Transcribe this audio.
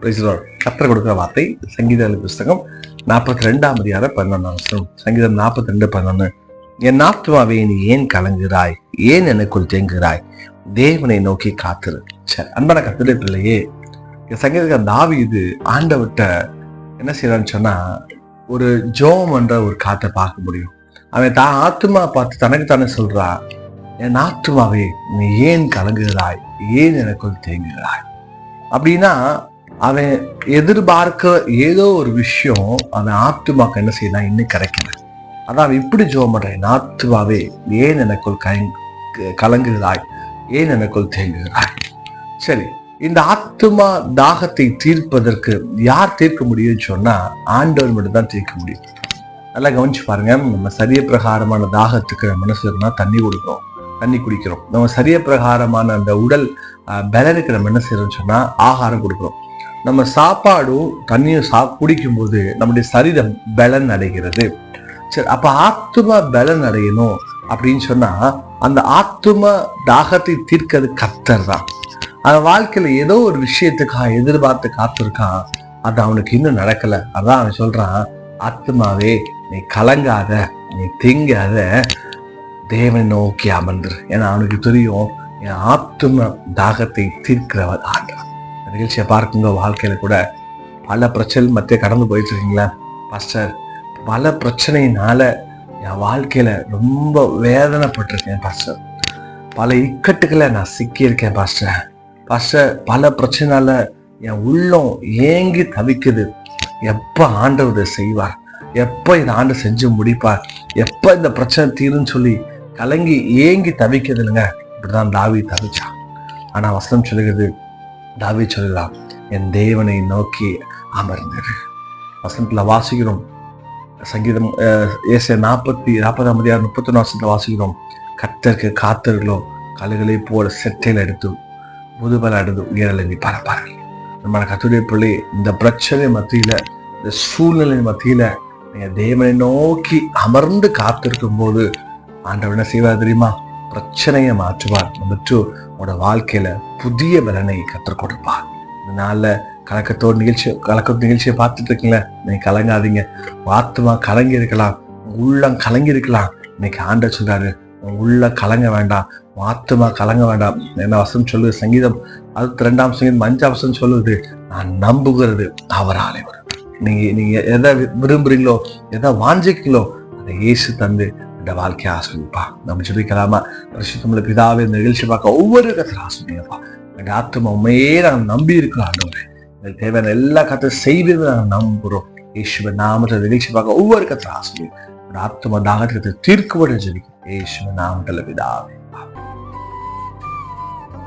கர்த்தர் கொடுக்கிற வார்த்தை சங்கீத புஸ்தகம் 42:11. சங்கீதம் 42:11. என் ஆத்துமாவே நீ ஏன் கலங்குகிறாய், ஏன் எனக்குள் தேங்குகிறாய், தேவனை நோக்கி காத்திரு. சரி, அன்பான கர்த்தருடைய பிள்ளையே, சங்கீதக்காரன் தாவீது ஆண்டவர்ட்ட என்ன செய்யறான்னு சொன்னா, ஒரு ஜோம் என்ற ஒரு காத்தை பார்க்க முடியும். அவன் தான் ஆத்துமா பார்த்து தனக்கு தானே சொல்றா, என் ஆத்துமாவே நீ ஏன் கலங்குகிறாய், ஏன் எனக்குள் தேங்குகிறாய். அப்படின்னா அவன் எதிர்பார்க்க ஏதோ ஒரு விஷயம் அவன் ஆத்துமாக்கு என்ன செய்யலாம் இன்னும் கிடைக்கல. அதான் அவன் இப்படி ஜோம் பண்றான், என் ஆத்துமாவே ஏன் எனக்குள் கலங்குகிறாய், ஏன் எனக்குள் தேங்குகிறாய். சரி, இந்த ஆத்துமா தாகத்தை தீர்ப்பதற்கு யார் தீர்க்க முடியும்னு சொன்னா ஆண்டவர் மட்டும் தான் தீர்க்க முடியும். நல்லா கவனிச்சு பாருங்க. நம்ம சரிய பிரகாரமான தாகத்துக்கு நம்ம என்ன செய்யறோம்னா தண்ணி கொடுக்குறோம், தண்ணி குடிக்கிறோம். நம்ம சரிய பிரகாரமான அந்த உடல் பலனுக்கு நம்ம என்ன செய்யறோம்னு சொன்னா ஆகாரம் கொடுக்குறோம். நம்ம சாப்பாடும் தண்ணியும் குடிக்கும் போது நம்முடைய சரீரம் பலன் அடைகிறது. சரி, அப்ப ஆத்துமா பலன் அடையணும் அப்படின்னு சொன்னா அந்த ஆத்துமா தாகத்தை தீர்க்கிறது கர்த்தர் தான். அந்த வாழ்க்கையில ஏதோ ஒரு விஷயத்துக்காக எதிர்பார்த்து காத்திருக்கான், அது அவனுக்கு இன்னும் நடக்கல. அதான் அவன் சொல்றான், ஆத்துமாவே நீ கலங்காத, நீ திங்காத, தேவனை நோக்கி அமர்ந்துரு. ஏன்னா அவனுக்கு தெரியும், என் ஆத்தும தாகத்தை தீர்க்கிறவர் ஆண்டவர். நிகழ்ச்சியை பார்க்குங்க. வாழ்க்கையில கூட பல பிரச்சனை மத்திய கடந்து போயிட்டு இருக்கீங்களா பாஸ்டர்? பல பிரச்சனையினால என் வாழ்க்கையில ரொம்ப வேதனைப்பட்டிருக்கேன் பாஸ்டர். பல இக்கட்டுக்களை நான் சிக்கியிருக்கேன் பாஸ்டர். பல பிரச்சனைனால என் உள்ளம் ஏங்கி தவிக்குது. எப்ப ஆண்டவர் செய்வார், எப்ப இந்த ஆண்டு செஞ்சு முடிப்பார், எப்ப இந்த பிரச்சனை தீருன்னு சொல்லி கலங்கி ஏங்கி தவிக்கிறது இல்லைங்க. இப்படிதான் தாவீது தவிச்சான். ஆனா வசனம் சொல்லுகிறது, தாவீது சொல்லுகிறான், என் தேவனை நோக்கி அமர்ந்தது. வசனத்துல வாசிக்கிறோம். சங்கீதம் ஏசாயா 40:31 வாசிக்கிறோம், கர்த்தருக்கு காத்தர்களோ கழுகளை போல செட்டையில் எடுத்து முதுபல எடுத்து உயரலி பரப்பார்கள். நம்ம கர்த்தருடைய பிள்ளை, இந்த பிரச்சனை மத்தியில, இந்த சூழ்நிலை மத்தியில நீங்க தேவனை நோக்கி அமர்ந்து காத்திருக்கும் போது ஆண்டவர் என்ன செய்வார் தெரியுமா? பிரச்சனையை மாற்றுவார். நம்பர் 2, உங்களோட வாழ்க்கையில புதிய பலனை கற்றுக் கொடுப்பார். இதனால கலக்கத்தோடு நிகழ்ச்சியை பார்த்துட்டு இருக்கீங்களா? நீங்க கலங்காதீங்க. ஆத்துமா கலங்கி இருக்கலாம், உள்ளம் கலங்கி இருக்கலாம். இன்னைக்கு ஆண்டவர் சொல்றாரு, உள்ள கலங்க வேண்டாம், ஆத்துமா கலங்க வேண்டாம். என்ன வசனம் சொல்லுது? சங்கீதம் 62 சங்கீதம் 5 சொல்லுது, நான் நம்புகிறது அவராலே வரும். நீங்க எதை விரும்புறீங்களோ, எதை வாஞ்சிக்கீங்களோ, அதை இயேசு தந்து இந்த வாழ்க்கையை ஆசிரியப்பா. நம்ம சொல்லிக்கலாமா? பரிசுத்தமுள்ள பிதாவே, இந்த நிகழ்ச்சி பார்க்க ஒவ்வொரு கருத்துல ஆசிரியப்பா. எங்க ஆத்துமா உண்மையே நாங்கள் நம்பி இருக்கிறோம். ஆண்டவரே, எங்களுக்கு தேவையான எல்லா கருத்தை செய்வீர்கள் நாங்கள் நம்புறோம். இயேசுவின் நாமத்தில் நிகழ்ச்சி பார்க்க ஒவ்வொரு கருத்துல ஆசிரியர் ஆத்துமா தாகத்தை தீர்க்கும்படி ஜெபிக்கிறோம். இயேசுவின் நாமத்தில் பிதாவே.